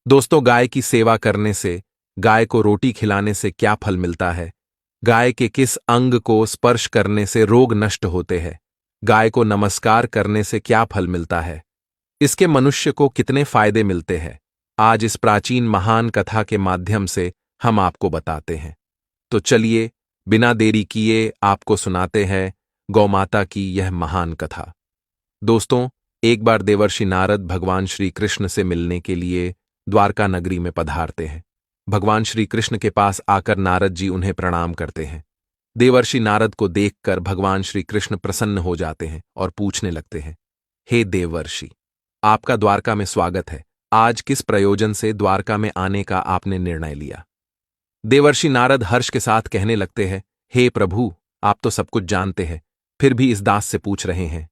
दोस्तों, गाय की सेवा करने से, गाय को रोटी खिलाने से क्या फल मिलता है? गाय के किस अंग को स्पर्श करने से रोग नष्ट होते हैं? गाय को नमस्कार करने से क्या फल मिलता है? इसके मनुष्य को कितने फायदे मिलते हैं? आज इस प्राचीन महान कथा के माध्यम से हम आपको बताते हैं। तो चलिए, बिना देरी किए आपको सुनाते हैं गौमाता की यह महान कथा। दोस्तों, एक बार देवर्षि नारद भगवान श्री कृष्ण से मिलने के लिए द्वारका नगरी में पधारते हैं। भगवान श्री कृष्ण के पास आकर नारद जी उन्हें प्रणाम करते हैं। देवर्षि नारद को देखकर भगवान श्री कृष्ण प्रसन्न हो जाते हैं और पूछने लगते हैं, हे देवर्षि, आपका द्वारका में स्वागत है। आज किस प्रयोजन से द्वारका में आने का आपने निर्णय लिया? देवर्षि नारद हर्ष के साथ कहने लगते हैं, हे प्रभु, आप तो सब कुछ जानते हैं, फिर भी इस दास से पूछ रहे हैं।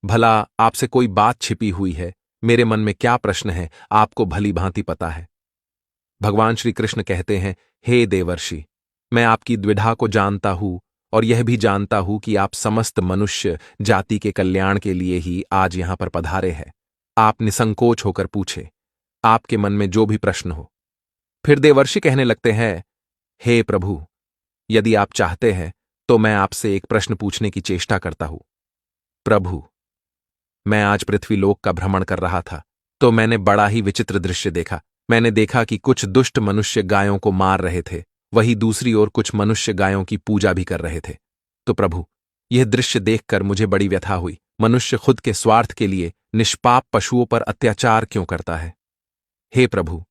भला आपसे कोई बात छिपी हुई है? मेरे मन में क्या प्रश्न है, आपको भली भांति पता है। भगवान श्री कृष्ण कहते हैं, हे देवर्षि, मैं आपकी द्विधा को जानता हूं और यह भी जानता हूं कि आप समस्त मनुष्य जाति के कल्याण के लिए ही आज यहां पर पधारे हैं। आप निसंकोच होकर पूछे, आपके मन में जो भी प्रश्न हो। फिर देवर्षि कहने लगते हैं, हे प्रभु, यदि आप चाहते हैं तो मैं आपसे एक प्रश्न पूछने की चेष्टा करता हूं। प्रभु, मैं आज पृथ्वीलोक का भ्रमण कर रहा था तो मैंने बड़ा ही विचित्र दृश्य देखा। मैंने देखा कि कुछ दुष्ट मनुष्य गायों को मार रहे थे, वहीं दूसरी ओर कुछ मनुष्य गायों की पूजा भी कर रहे थे। तो प्रभु, यह दृश्य देखकर मुझे बड़ी व्यथा हुई। मनुष्य खुद के स्वार्थ के लिए निष्पाप पशुओं पर अत्याचार क्यों करता है? हे प्रभु,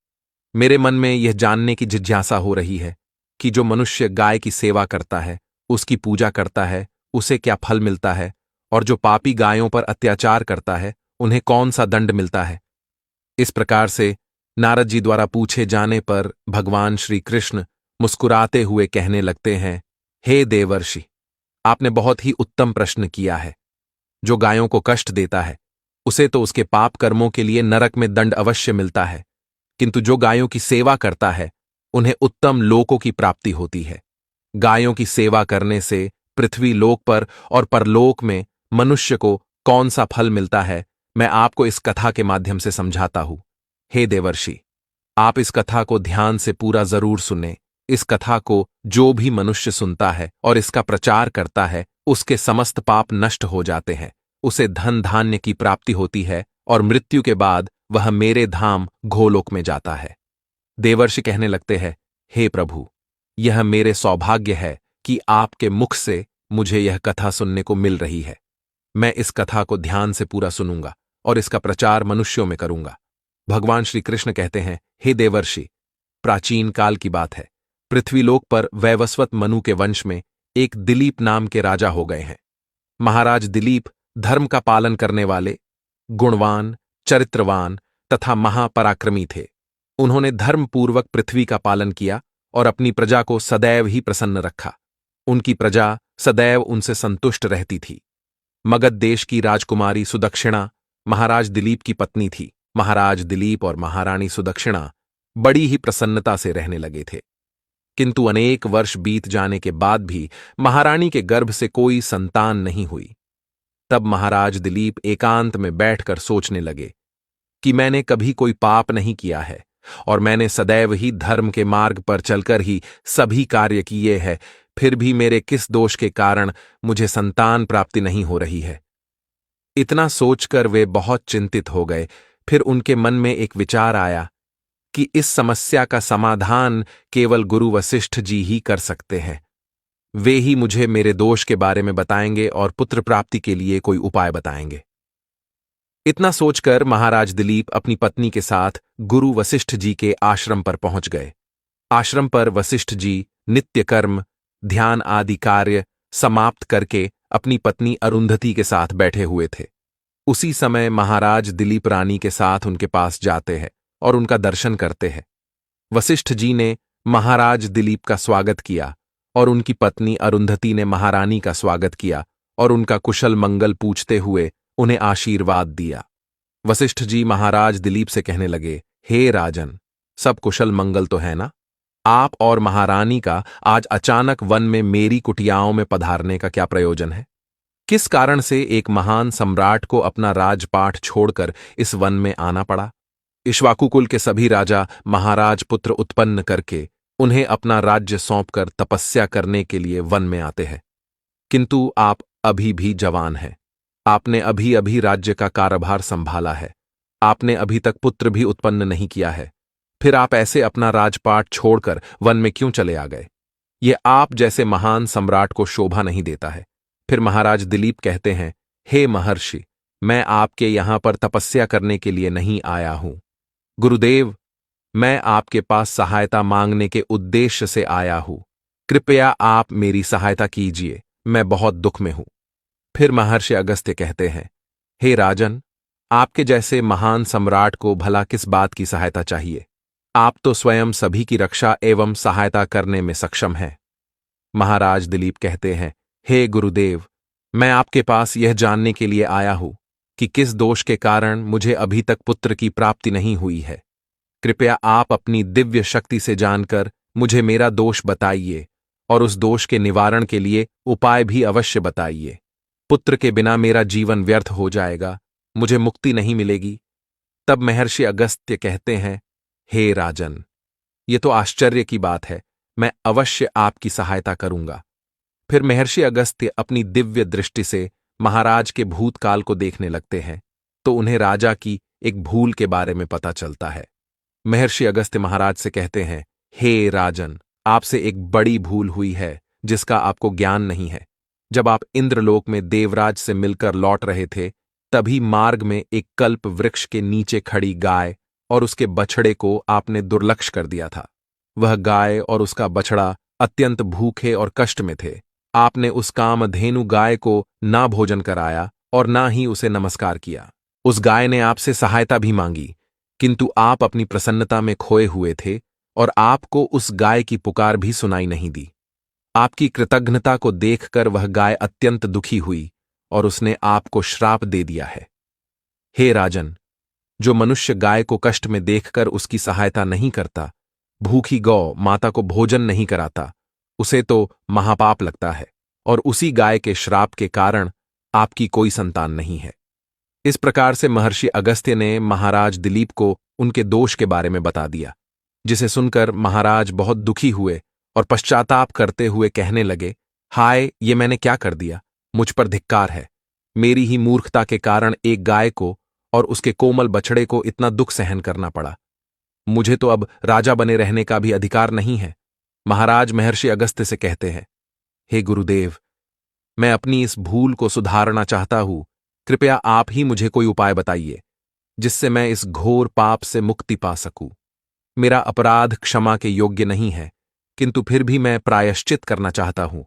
मेरे मन में यह जानने की जिज्ञासा हो रही है कि जो मनुष्य गाय की सेवा करता है, उसकी पूजा करता है, उसे क्या फल मिलता है, और जो पापी गायों पर अत्याचार करता है, उन्हें कौन सा दंड मिलता है? इस प्रकार से नारद जी द्वारा पूछे जाने पर भगवान श्री कृष्ण मुस्कुराते हुए कहने लगते हैं, हे देवर्षि, आपने बहुत ही उत्तम प्रश्न किया है। जो गायों को कष्ट देता है, उसे तो उसके पाप कर्मों के लिए नरक में दंड अवश्य मिलता है, किंतु जो गायों की सेवा करता है, उन्हें उत्तम लोकों की प्राप्ति होती है। गायों की सेवा करने से पृथ्वी लोक पर और परलोक में मनुष्य को कौन सा फल मिलता है, मैं आपको इस कथा के माध्यम से समझाता हूं। हे देवर्षि, आप इस कथा को ध्यान से पूरा जरूर सुने। इस कथा को जो भी मनुष्य सुनता है और इसका प्रचार करता है, उसके समस्त पाप नष्ट हो जाते हैं, उसे धन धान्य की प्राप्ति होती है और मृत्यु के बाद वह मेरे धाम गोलोक में जाता है। देवर्षि कहने लगते हैं, हे प्रभु, यह मेरे सौभाग्य है कि आपके मुख से मुझे यह कथा सुनने को मिल रही है। मैं इस कथा को ध्यान से पूरा सुनूंगा और इसका प्रचार मनुष्यों में करूंगा। भगवान श्री कृष्ण कहते हैं, हे देवर्षि, प्राचीन काल की बात है। पृथ्वीलोक पर वैवस्वत मनु के वंश में एक दिलीप नाम के राजा हो गए हैं। महाराज दिलीप धर्म का पालन करने वाले, गुणवान, चरित्रवान तथा महापराक्रमी थे। उन्होंने धर्मपूर्वक पृथ्वी का पालन किया और अपनी प्रजा को सदैव ही प्रसन्न रखा। उनकी प्रजा सदैव उनसे संतुष्ट रहती थी। मगध देश की राजकुमारी सुदक्षिणा महाराज दिलीप की पत्नी थी। महाराज दिलीप और महारानी सुदक्षिणा बड़ी ही प्रसन्नता से रहने लगे थे, किंतु अनेक वर्ष बीत जाने के बाद भी महारानी के गर्भ से कोई संतान नहीं हुई। तब महाराज दिलीप एकांत में बैठकर सोचने लगे कि मैंने कभी कोई पाप नहीं किया है और मैंने सदैव ही धर्म के मार्ग पर चलकर ही सभी कार्य किए हैं, फिर भी मेरे किस दोष के कारण मुझे संतान प्राप्ति नहीं हो रही है। इतना सोचकर वे बहुत चिंतित हो गए। फिर उनके मन में एक विचार आया कि इस समस्या का समाधान केवल गुरु वशिष्ठ जी ही कर सकते हैं। वे ही मुझे मेरे दोष के बारे में बताएंगे और पुत्र प्राप्ति के लिए कोई उपाय बताएंगे। इतना सोचकर महाराज दिलीप अपनी पत्नी के साथ गुरु वशिष्ठ जी के आश्रम पर पहुंच गए। आश्रम पर वशिष्ठ जी नित्य कर्म, ध्यान आदि कार्य समाप्त करके अपनी पत्नी अरुंधति के साथ बैठे हुए थे। उसी समय महाराज दिलीप रानी के साथ उनके पास जाते हैं और उनका दर्शन करते हैं। वशिष्ठ जी ने महाराज दिलीप का स्वागत किया और उनकी पत्नी अरुंधति ने महारानी का स्वागत किया और उनका कुशल मंगल पूछते हुए उन्हें आशीर्वाद दिया। वशिष्ठ जी महाराज दिलीप से कहने लगे, हे राजन, सब कुशल मंगल तो है ना? आप और महारानी का आज अचानक वन में मेरी कुटियाओं में पधारने का क्या प्रयोजन है? किस कारण से एक महान सम्राट को अपना राजपाट छोड़कर इस वन में आना पड़ा? इक्ष्वाकुकुल के सभी राजा महाराज पुत्र उत्पन्न करके उन्हें अपना राज्य सौंपकर तपस्या करने के लिए वन में आते हैं। किंतु आप अभी भी जवान हैं। आपने अभी अभी राज्य का कार्यभार संभाला है। आपने अभी तक पुत्र भी उत्पन्न नहीं किया है। फिर आप ऐसे अपना राजपाट छोड़कर वन में क्यों चले आ गए? ये आप जैसे महान सम्राट को शोभा नहीं देता है। फिर महाराज दिलीप कहते हैं, हे महर्षि, मैं आपके यहां पर तपस्या करने के लिए नहीं आया हूं। गुरुदेव, मैं आपके पास सहायता मांगने के उद्देश्य से आया हूं। कृपया आप मेरी सहायता कीजिए, मैं बहुत दुख में हूं। फिर महर्षि अगस्त्य कहते हैं, हे राजन, आपके जैसे महान सम्राट को भला किस बात की सहायता चाहिए? आप तो स्वयं सभी की रक्षा एवं सहायता करने में सक्षम हैं। महाराज दिलीप कहते हैं, हे गुरुदेव, मैं आपके पास यह जानने के लिए आया हूं कि किस दोष के कारण मुझे अभी तक पुत्र की प्राप्ति नहीं हुई है। कृपया आप अपनी दिव्य शक्ति से जानकर मुझे मेरा दोष बताइए और उस दोष के निवारण के लिए उपाय भी अवश्य बताइए। पुत्र के बिना मेरा जीवन व्यर्थ हो जाएगा, मुझे मुक्ति नहीं मिलेगी। तब महर्षि अगस्त्य कहते हैं, हे राजन, ये तो आश्चर्य की बात है, मैं अवश्य आपकी सहायता करूंगा। फिर महर्षि अगस्त्य अपनी दिव्य दृष्टि से महाराज के भूतकाल को देखने लगते हैं तो उन्हें राजा की एक भूल के बारे में पता चलता है। महर्षि अगस्त्य महाराज से कहते हैं, हे राजन, आपसे एक बड़ी भूल हुई है जिसका आपको ज्ञान नहीं है। जब आप इंद्रलोक में देवराज से मिलकर लौट रहे थे, तभी मार्ग में एक कल्प वृक्ष के नीचे खड़ी गाय और उसके बछड़े को आपने दुर्लक्ष्य कर दिया था। वह गाय और उसका बछड़ा अत्यंत भूखे और कष्ट में थे। आपने उस कामधेनु गाय को ना भोजन कराया और ना ही उसे नमस्कार किया। उस गाय ने आपसे सहायता भी मांगी, किंतु आप अपनी प्रसन्नता में खोए हुए थे और आपको उस गाय की पुकार भी सुनाई नहीं दी। आपकी कृतज्ञता को देखकर वह गाय अत्यंत दुखी हुई और उसने आपको श्राप दे दिया है। हे राजन, जो मनुष्य गाय को कष्ट में देखकर उसकी सहायता नहीं करता, भूखी गौ माता को भोजन नहीं कराता, उसे तो महापाप लगता है और उसी गाय के श्राप के कारण आपकी कोई संतान नहीं है। इस प्रकार से महर्षि अगस्त्य ने महाराज दिलीप को उनके दोष के बारे में बता दिया, जिसे सुनकर महाराज बहुत दुखी हुए और पश्चाताप करते हुए कहने लगे, हाय, ये मैंने क्या कर दिया? मुझ पर धिक्कार है। मेरी ही मूर्खता के कारण एक गाय को और उसके कोमल बछड़े को इतना दुख सहन करना पड़ा। मुझे तो अब राजा बने रहने का भी अधिकार नहीं है। महाराज महर्षि अगस्त्य से कहते हैं, हे गुरुदेव, मैं अपनी इस भूल को सुधारना चाहता हूं। कृपया आप ही मुझे कोई उपाय बताइए जिससे मैं इस घोर पाप से मुक्ति पा सकूं। मेरा अपराध क्षमा के योग्य नहीं है, किंतु फिर भी मैं प्रायश्चित करना चाहता हूं।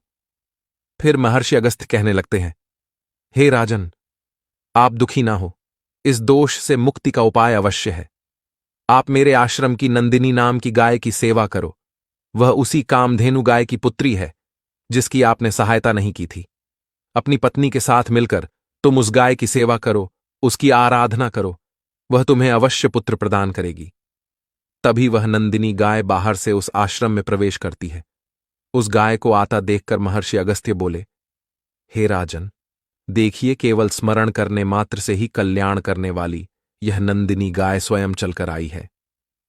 फिर महर्षि अगस्त्य कहने लगते हैं, हे राजन, आप दुखी ना हो। इस दोष से मुक्ति का उपाय अवश्य है। आप मेरे आश्रम की नंदिनी नाम की गाय की सेवा करो। वह उसी कामधेनु गाय की पुत्री है जिसकी आपने सहायता नहीं की थी। अपनी पत्नी के साथ मिलकर तुम उस गाय की सेवा करो, उसकी आराधना करो, वह तुम्हें अवश्य पुत्र प्रदान करेगी। तभी वह नंदिनी गाय बाहर से उस आश्रम में प्रवेश करती है। उस गाय को आता देखकर महर्षि अगस्त्य बोले, हे राजन, देखिए, केवल स्मरण करने मात्र से ही कल्याण करने वाली यह नंदिनी गाय स्वयं चलकर आई है।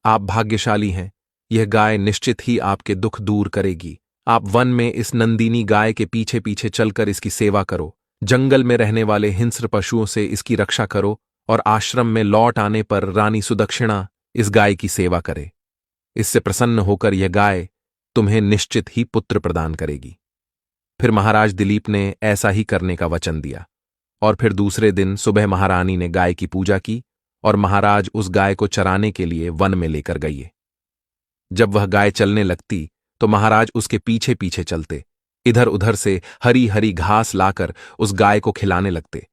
आप भाग्यशाली हैं, यह गाय निश्चित ही आपके दुख दूर करेगी। आप वन में इस नंदिनी गाय के पीछे पीछे चलकर इसकी सेवा करो, जंगल में रहने वाले हिंस्र पशुओं से इसकी रक्षा करो और आश्रम में लौट आने पर रानी सुदक्षिणा इस गाय की सेवा करे। इससे प्रसन्न होकर यह गाय तुम्हें निश्चित ही पुत्र प्रदान करेगी। फिर महाराज दिलीप ने ऐसा ही करने का वचन दिया और फिर दूसरे दिन सुबह महारानी ने गाय की पूजा की और महाराज उस गाय को चराने के लिए वन में लेकर गए। जब वह गाय चलने लगती तो महाराज उसके पीछे पीछे चलते, इधर उधर से हरी हरी घास लाकर उस गाय को खिलाने लगते।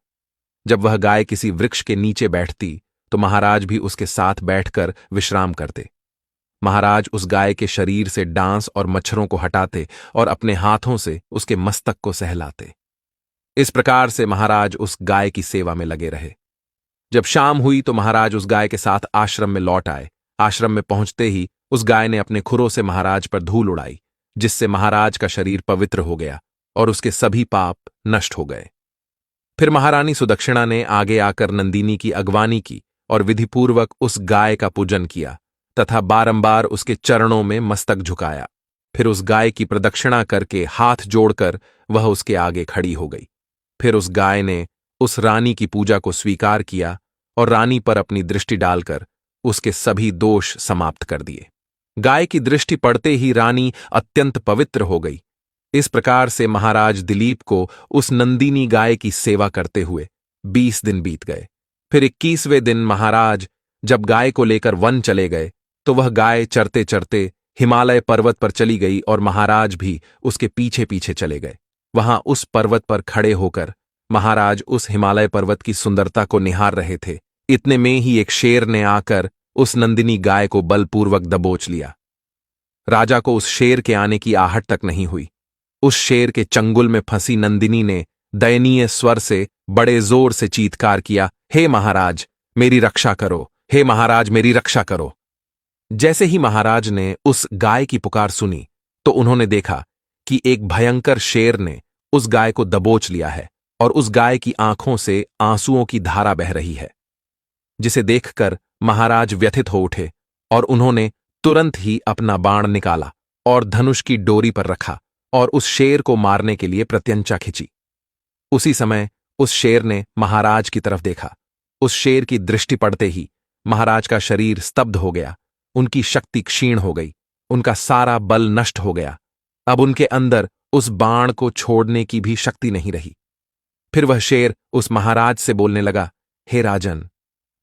जब वह गाय किसी वृक्ष के नीचे बैठती तो महाराज भी उसके साथ बैठकर विश्राम करते। महाराज उस गाय के शरीर से डांस और मच्छरों को हटाते और अपने हाथों से उसके मस्तक को सहलाते। इस प्रकार से महाराज उस गाय की सेवा में लगे रहे। जब शाम हुई तो महाराज उस गाय के साथ आश्रम में लौट आए। आश्रम में पहुंचते ही उस गाय ने अपने खुरों से महाराज पर धूल उड़ाई, जिससे महाराज का शरीर पवित्र हो गया और उसके सभी पाप नष्ट हो गए। फिर महारानी सुदक्षिणा ने आगे आकर नंदिनी की अगवानी की और विधिपूर्वक उस गाय का पूजन किया तथा बारंबार उसके चरणों में मस्तक झुकाया। फिर उस गाय की प्रदक्षिणा करके हाथ जोड़कर वह उसके आगे खड़ी हो गई। फिर उस गाय ने उस रानी की पूजा को स्वीकार किया और रानी पर अपनी दृष्टि डालकर उसके सभी दोष समाप्त कर दिए। गाय की दृष्टि पड़ते ही रानी अत्यंत पवित्र हो गई। इस प्रकार से महाराज दिलीप को उस नंदिनी गाय की सेवा करते हुए 20 दिन बीत गए। फिर 21वें दिन महाराज जब गाय को लेकर वन चले गए तो वह गाय चरते चरते हिमालय पर्वत पर चली गई और महाराज भी उसके पीछे पीछे चले गए। वहां उस पर्वत पर खड़े होकर महाराज उस हिमालय पर्वत की सुंदरता को निहार रहे थे। इतने में ही एक शेर ने आकर उस नंदिनी गाय को बलपूर्वक दबोच लिया। राजा को उस शेर के आने की आहट तक नहीं हुई। उस शेर के चंगुल में फंसी नंदिनी ने दयनीय स्वर से बड़े जोर से चीत्कार किया, हे महाराज मेरी रक्षा करो, हे महाराज मेरी रक्षा करो। जैसे ही महाराज ने उस गाय की पुकार सुनी तो उन्होंने देखा कि एक भयंकर शेर ने उस गाय को दबोच लिया है और उस गाय की आंखों से आंसुओं की धारा बह रही है, जिसे देखकर महाराज व्यथित हो उठे और उन्होंने तुरंत ही अपना बाण निकाला और धनुष की डोरी पर रखा और उस शेर को मारने के लिए प्रत्यंचा खिंची। उसी समय उस शेर ने महाराज की तरफ देखा। उस शेर की दृष्टि पड़ते ही महाराज का शरीर स्तब्ध हो गया, उनकी शक्ति क्षीण हो गई, उनका सारा बल नष्ट हो गया। अब उनके अंदर उस बाण को छोड़ने की भी शक्ति नहीं रही। फिर वह शेर उस महाराज से बोलने लगा, हे राजन,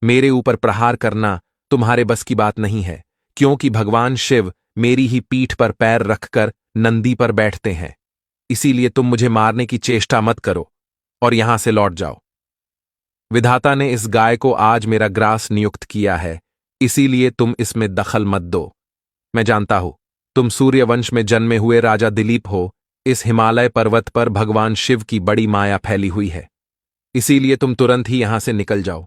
मेरे ऊपर प्रहार करना तुम्हारे बस की बात नहीं है, क्योंकि भगवान शिव मेरी ही पीठ पर पैर रखकर नंदी पर बैठते हैं। इसीलिए तुम मुझे मारने की चेष्टा मत करो और यहां से लौट जाओ। विधाता ने इस गाय को आज मेरा ग्रास नियुक्त किया है, इसीलिए तुम इसमें दखल मत दो। मैं जानता हूं तुम सूर्यवंश में जन्मे हुए राजा दिलीप हो। इस हिमालय पर्वत पर भगवान शिव की बड़ी माया फैली हुई है, इसीलिए तुम तुरंत ही यहां से निकल जाओ।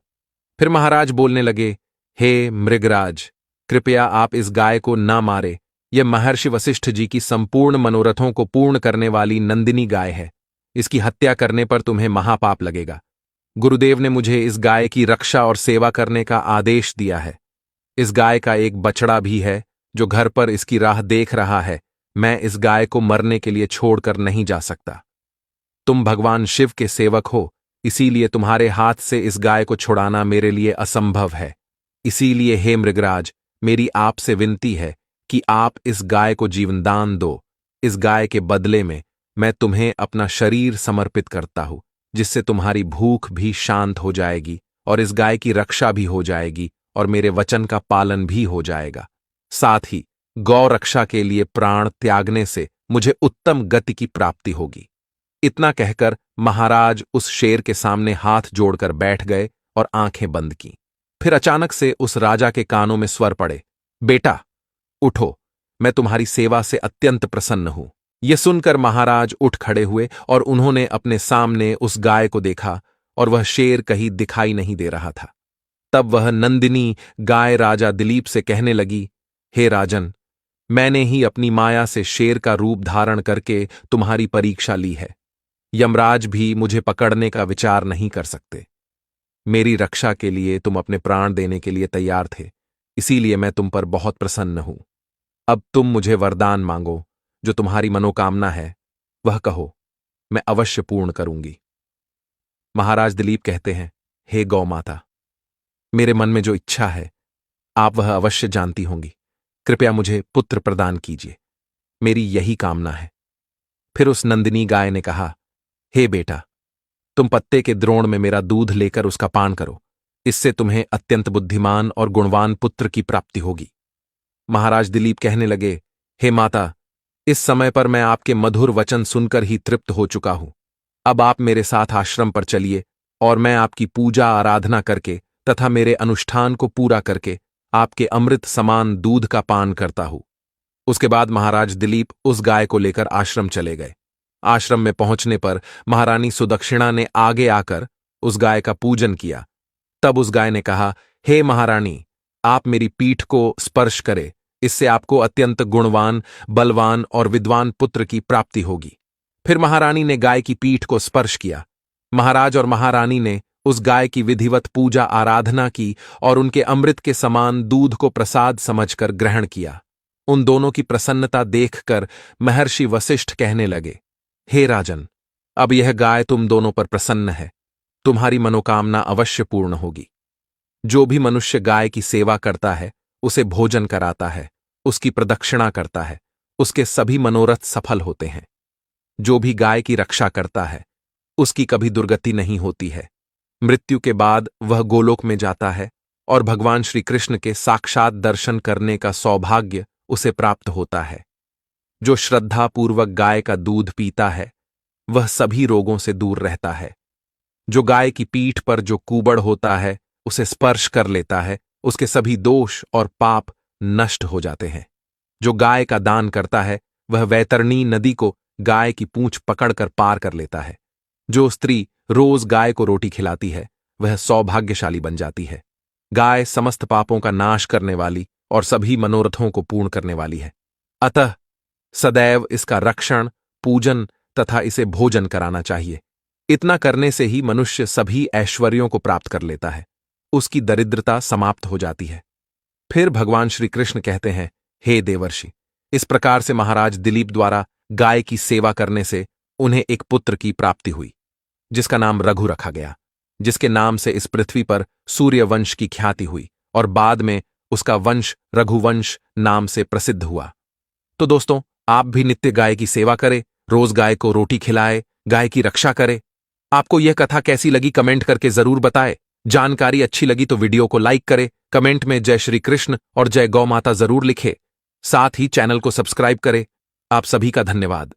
फिर महाराज बोलने लगे, हे मृगराज, कृपया आप इस गाय को ना मारे। यह महर्षि वशिष्ठ जी की संपूर्ण मनोरथों को पूर्ण करने वाली नंदिनी गाय है। इसकी हत्या करने पर तुम्हें महापाप लगेगा। गुरुदेव ने मुझे इस गाय की रक्षा और सेवा करने का आदेश दिया है। इस गाय का एक बछड़ा भी है जो घर पर इसकी राह देख रहा है। मैं इस गाय को मरने के लिए छोड़कर नहीं जा सकता। तुम भगवान शिव के सेवक हो, इसीलिए तुम्हारे हाथ से इस गाय को छुड़ाना मेरे लिए असंभव है। इसीलिए हे मृगराज, मेरी आपसे विनती है कि आप इस गाय को जीवनदान दो। इस गाय के बदले में मैं तुम्हें अपना शरीर समर्पित करता हूं, जिससे तुम्हारी भूख भी शांत हो जाएगी और इस गाय की रक्षा भी हो जाएगी और मेरे वचन का पालन भी हो जाएगा। साथ ही गौ रक्षा के लिए प्राण त्यागने से मुझे उत्तम गति की प्राप्ति होगी। इतना कहकर महाराज उस शेर के सामने हाथ जोड़कर बैठ गए और आंखें बंद की। फिर अचानक से उस राजा के कानों में स्वर पड़े, बेटा उठो, मैं तुम्हारी सेवा से अत्यंत प्रसन्न हूं। यह सुनकर महाराज उठ खड़े हुए और उन्होंने अपने सामने उस गाय को देखा और वह शेर कहीं दिखाई नहीं दे रहा था। तब वह नंदिनी गाय राजा दिलीप से कहने लगी, हे राजन, मैंने ही अपनी माया से शेर का रूप धारण करके तुम्हारी परीक्षा ली है। यमराज भी मुझे पकड़ने का विचार नहीं कर सकते। मेरी रक्षा के लिए तुम अपने प्राण देने के लिए तैयार थे, इसीलिए मैं तुम पर बहुत प्रसन्न हूं। अब तुम मुझे वरदान मांगो, जो तुम्हारी मनोकामना है वह कहो, मैं अवश्य पूर्ण करूंगी। महाराज दिलीप कहते हैं, हे गौ माता, मेरे मन में जो इच्छा है आप वह अवश्य जानती होंगी। कृपया मुझे पुत्र प्रदान कीजिए, मेरी यही कामना है। फिर उस नंदिनी गाय ने कहा, हे बेटा, तुम पत्ते के द्रोण में मेरा दूध लेकर उसका पान करो, इससे तुम्हें अत्यंत बुद्धिमान और गुणवान पुत्र की प्राप्ति होगी। महाराज दिलीप कहने लगे, हे माता, इस समय पर मैं आपके मधुर वचन सुनकर ही तृप्त हो चुका हूं। अब आप मेरे साथ आश्रम पर चलिए और मैं आपकी पूजा आराधना करके तथा मेरे अनुष्ठान को पूरा करके आपके अमृत समान दूध का पान करता हूं। उसके बाद महाराज दिलीप उस गाय को लेकर आश्रम चले गए। आश्रम में पहुंचने पर महारानी सुदक्षिणा ने आगे आकर उस गाय का पूजन किया। तब उस गाय ने कहा, हे महारानी, आप मेरी पीठ को स्पर्श करें, इससे आपको अत्यंत गुणवान, बलवान और विद्वान पुत्र की प्राप्ति होगी। फिर महारानी ने गाय की पीठ को स्पर्श किया। महाराज और महारानी ने उस गाय की विधिवत पूजा आराधना की और उनके अमृत के समान दूध को प्रसाद समझकर ग्रहण किया। उन दोनों की प्रसन्नता देखकर महर्षि वशिष्ठ कहने लगे, हे राजन, अब यह गाय तुम दोनों पर प्रसन्न है, तुम्हारी मनोकामना अवश्य पूर्ण होगी। जो भी मनुष्य गाय की सेवा करता है, उसे भोजन कराता है, उसकी प्रदक्षिणा करता है, उसके सभी मनोरथ सफल होते हैं। जो भी गाय की रक्षा करता है, उसकी कभी दुर्गति नहीं होती है। मृत्यु के बाद वह गोलोक में जाता है और भगवान श्री कृष्ण के साक्षात दर्शन करने का सौभाग्य उसे प्राप्त होता है। जो श्रद्धापूर्वक गाय का दूध पीता है, वह सभी रोगों से दूर रहता है। जो गाय की पीठ पर जो कूबड़ होता है, उसे स्पर्श कर लेता है, उसके सभी दोष और पाप नष्ट हो जाते हैं। जो गाय का दान करता है, वह वैतरणी नदी को गाय की पूंछ पकड़कर पार कर लेता है। जो स्त्री रोज गाय को रोटी खिलाती है, वह सौभाग्यशाली बन जाती है। गाय समस्त पापों का नाश करने वाली और सभी मनोरथों को पूर्ण करने वाली है। अतः सदैव इसका रक्षण, पूजन तथा इसे भोजन कराना चाहिए। इतना करने से ही मनुष्य सभी ऐश्वर्यों को प्राप्त कर लेता है, उसकी दरिद्रता समाप्त हो जाती है। फिर भगवान श्री कृष्ण कहते हैं, हे देवर्षि, इस प्रकार से महाराज दिलीप द्वारा गाय की सेवा करने से उन्हें एक पुत्र की प्राप्ति हुई, जिसका नाम रघु रखा गया, जिसके नाम से इस पृथ्वी पर सूर्यवंश की ख्याति हुई और बाद में उसका वंश रघुवंश नाम से प्रसिद्ध हुआ। तो दोस्तों, आप भी नित्य गाय की सेवा करें, रोज गाय को रोटी खिलाए, गाय की रक्षा करें। आपको यह कथा कैसी लगी कमेंट करके जरूर बताएं। जानकारी अच्छी लगी तो वीडियो को लाइक करें, कमेंट में जय श्री कृष्ण और जय गौ माता जरूर लिखें। साथ ही चैनल को सब्सक्राइब करें। आप सभी का धन्यवाद।